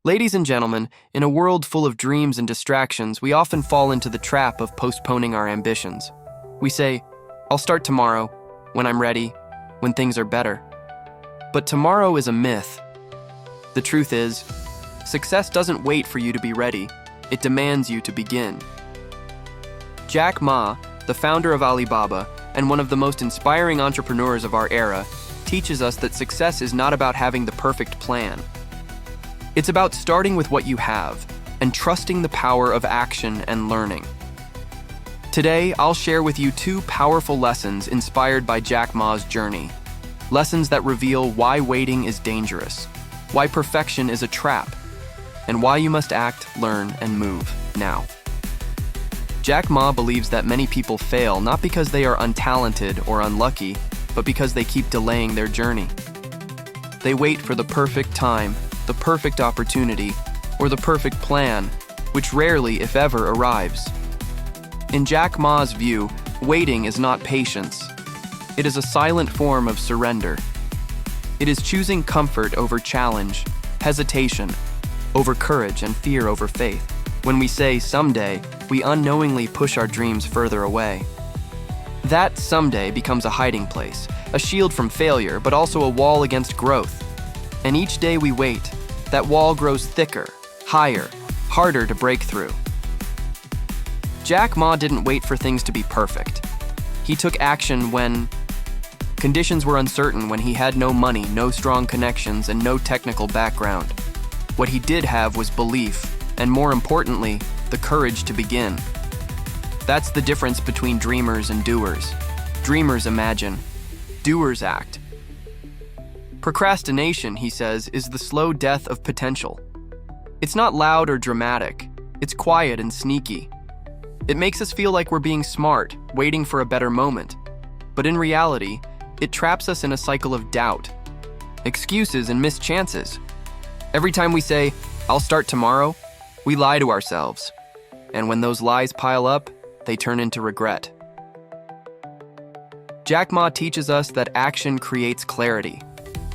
Ladies and gentlemen, in a world full of dreams and distractions, we often fall into the trap of postponing our ambitions. We say, I'll start tomorrow, when I'm ready, when things are better. But tomorrow is a myth. The truth is, success doesn't wait for you to be ready, it demands you to begin. Jack Ma, the founder of Alibaba and one of the most inspiring entrepreneurs of our era, teaches us that success is not about having the perfect plan. It's about starting with what you have and trusting the power of action and learning. Today, I'll share with you two powerful lessons inspired by Jack Ma's journey. Lessons that reveal why waiting is dangerous, why perfection is a trap, and why you must act, learn, and move now. Jack Ma believes that many people fail not because they are untalented or unlucky, but because they keep delaying their journey. They wait for the perfect time, the perfect opportunity, or the perfect plan, which rarely, if ever, arrives. In Jack Ma's view, waiting is not patience. It is a silent form of surrender. It is choosing comfort over challenge, hesitation over courage, and fear over faith. When we say someday, we unknowingly push our dreams further away. That someday becomes a hiding place, a shield from failure, but also a wall against growth. And each day we wait, that wall grows thicker, higher, harder to break through. Jack Ma didn't wait for things to be perfect. He took action when conditions were uncertain, when he had no money, no strong connections, and no technical background. What he did have was belief, and more importantly, the courage to begin. That's the difference between dreamers and doers. Dreamers imagine, doers act. Procrastination, he says, is the slow death of potential. It's not loud or dramatic. It's quiet and sneaky. It makes us feel like we're being smart, waiting for a better moment. But in reality, it traps us in a cycle of doubt, excuses, and missed chances. Every time we say, I'll start tomorrow, we lie to ourselves. And when those lies pile up, they turn into regret. Jack Ma teaches us that action creates clarity.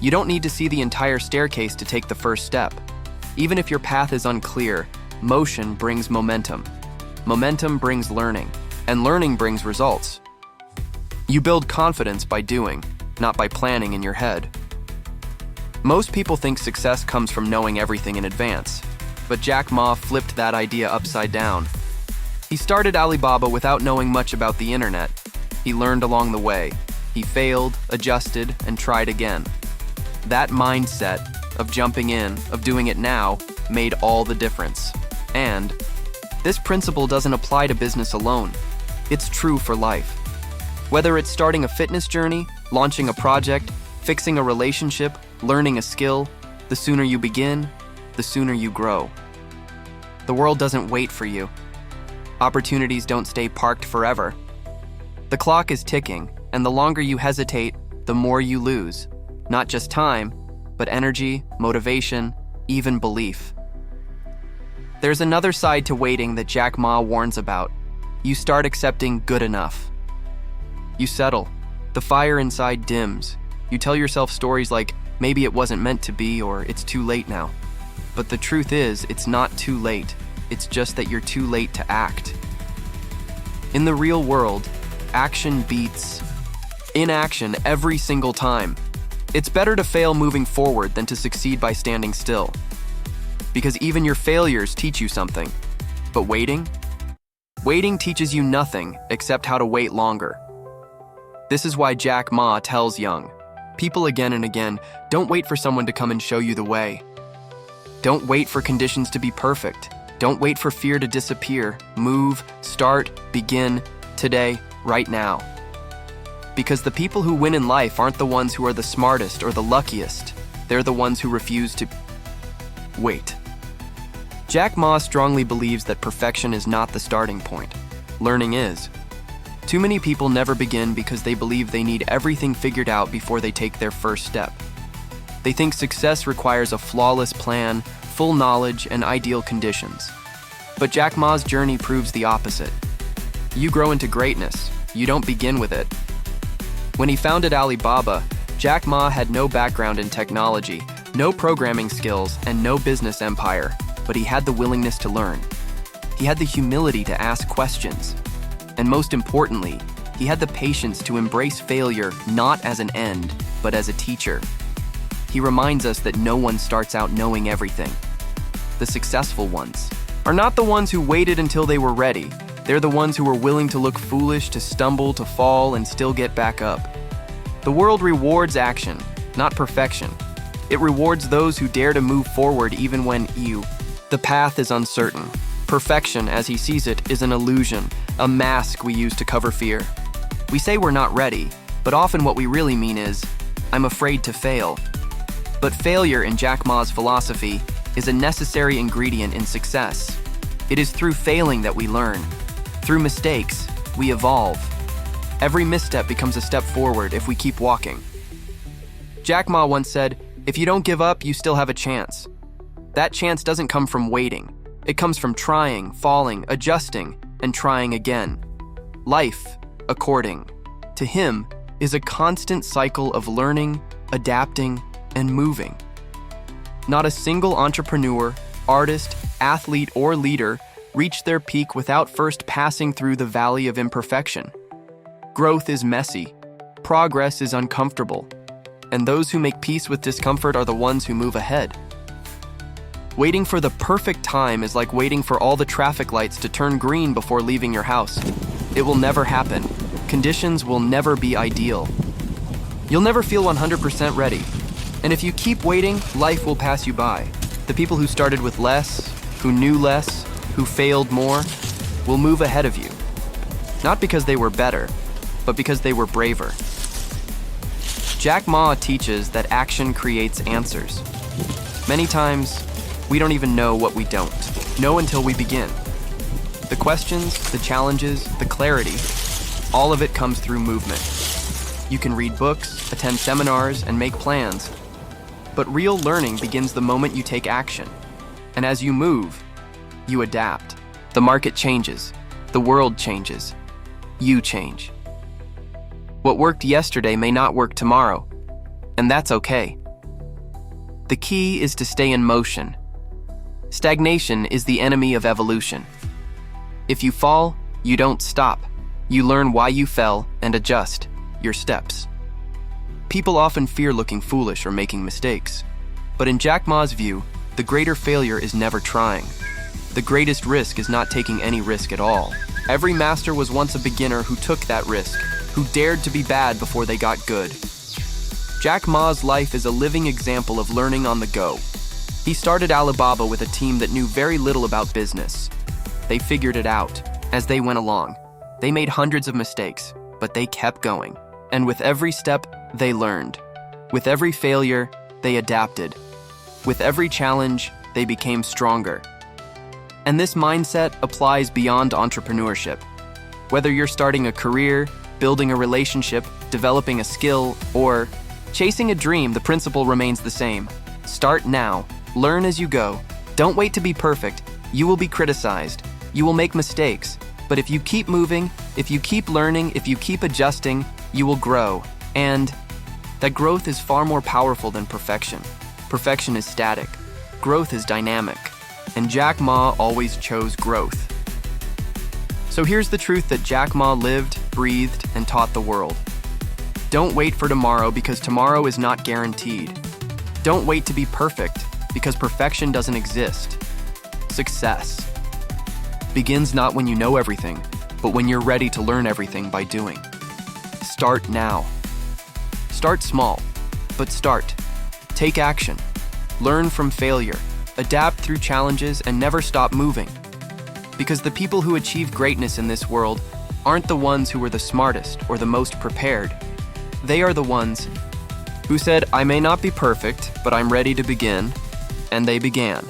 You don't need to see the entire staircase to take the first step. Even if your path is unclear, motion brings momentum. Momentum brings learning, and learning brings results. You build confidence by doing, not by planning in your head. Most people think success comes from knowing everything in advance, but Jack Ma flipped that idea upside down. He started Alibaba without knowing much about the internet. He learned along the way. He failed, adjusted, and tried again. That mindset of jumping in, of doing it now, made all the difference. And this principle doesn't apply to business alone. It's true for life. Whether it's starting a fitness journey, launching a project, fixing a relationship, learning a skill, the sooner you begin, the sooner you grow. The world doesn't wait for you. Opportunities don't stay parked forever. The clock is ticking, and the longer you hesitate, the more you lose. Not just time, but energy, motivation, even belief. There's another side to waiting that Jack Ma warns about. You start accepting good enough. You settle. The fire inside dims. You tell yourself stories like, maybe it wasn't meant to be, or it's too late now. But the truth is, it's not too late. It's just that you're too late to act. In the real world, action beats inaction every single time. It's better to fail moving forward than to succeed by standing still. Because even your failures teach you something. But waiting? Waiting teaches you nothing except how to wait longer. This is why Jack Ma tells young people again and again, don't wait for someone to come and show you the way. Don't wait for conditions to be perfect. Don't wait for fear to disappear. Move, start, begin, today, right now. Because the people who win in life aren't the ones who are the smartest or the luckiest. They're the ones who refuse to wait. Jack Ma strongly believes that perfection is not the starting point. Learning is. Too many people never begin because they believe they need everything figured out before they take their first step. They think success requires a flawless plan, full knowledge, and ideal conditions. But Jack Ma's journey proves the opposite. You grow into greatness. You don't begin with it. When he founded Alibaba, Jack Ma had no background in technology, No programming skills and no business empire, but he had the willingness to learn. He had the humility to ask questions. And most importantly, he had the patience to embrace failure not as an end, but as a teacher. He reminds us that no one starts out knowing everything. The successful ones are not the ones who waited until they were ready. They're the ones who were willing to look foolish, to stumble, to fall, and still get back up. The world rewards action, not perfection. It rewards those who dare to move forward even when the path is uncertain. Perfection, as he sees it, is an illusion, a mask we use to cover fear. We say we're not ready, but often what we really mean is, I'm afraid to fail. But failure, in Jack Ma's philosophy, is a necessary ingredient in success. It is through failing that we learn. Through mistakes, we evolve. Every misstep becomes a step forward if we keep walking. Jack Ma once said, if you don't give up, you still have a chance. That chance doesn't come from waiting. It comes from trying, falling, adjusting, and trying again. Life, according to him, is a constant cycle of learning, adapting, and moving. Not a single entrepreneur, artist, athlete, or leader reached their peak without first passing through the valley of imperfection. Growth is messy, progress is uncomfortable, and those who make peace with discomfort are the ones who move ahead. Waiting for the perfect time is like waiting for all the traffic lights to turn green before leaving your house. It will never happen. Conditions will never be ideal. You'll never feel 100% ready. And if you keep waiting, life will pass you by. The people who started with less, who knew less, who failed more, will move ahead of you. Not because they were better, but because they were braver. Jack Ma teaches that action creates answers. Many times, we don't even know what we don't know until we begin. The questions, the challenges, the clarity, all of it comes through movement. You can read books, attend seminars, and make plans. But real learning begins the moment you take action. And as you move, you adapt. The market changes. The world changes. You change. What worked yesterday may not work tomorrow, and that's okay. The key is to stay in motion. Stagnation is the enemy of evolution. If you fall, you don't stop. You learn why you fell and adjust your steps. People often fear looking foolish or making mistakes. But in Jack Ma's view, the greater failure is never trying. The greatest risk is not taking any risk at all. Every master was once a beginner who took that risk, who dared to be bad before they got good. Jack Ma's life is a living example of learning on the go. He started Alibaba with a team that knew very little about business. They figured it out as they went along. They made hundreds of mistakes, but they kept going. And with every step, they learned. With every failure, they adapted. With every challenge, they became stronger. And this mindset applies beyond entrepreneurship. Whether you're starting a career, building a relationship, developing a skill, or chasing a dream, the principle remains the same. Start now. Learn as you go. Don't wait to be perfect. You will be criticized. You will make mistakes. But if you keep moving, if you keep learning, if you keep adjusting, you will grow. And that growth is far more powerful than perfection. Perfection is static. Growth is dynamic. And Jack Ma always chose growth. So here's the truth that Jack Ma lived, breathed, and taught the world. Don't wait for tomorrow because tomorrow is not guaranteed. Don't wait to be perfect because perfection doesn't exist. Success begins not when you know everything, but when you're ready to learn everything by doing. Start now. Start small, but start. Take action. Learn from failure. Adapt through challenges and never stop moving. Because the people who achieve greatness in this world aren't the ones who were the smartest or the most prepared. They are the ones who said, I may not be perfect, but I'm ready to begin, and they began.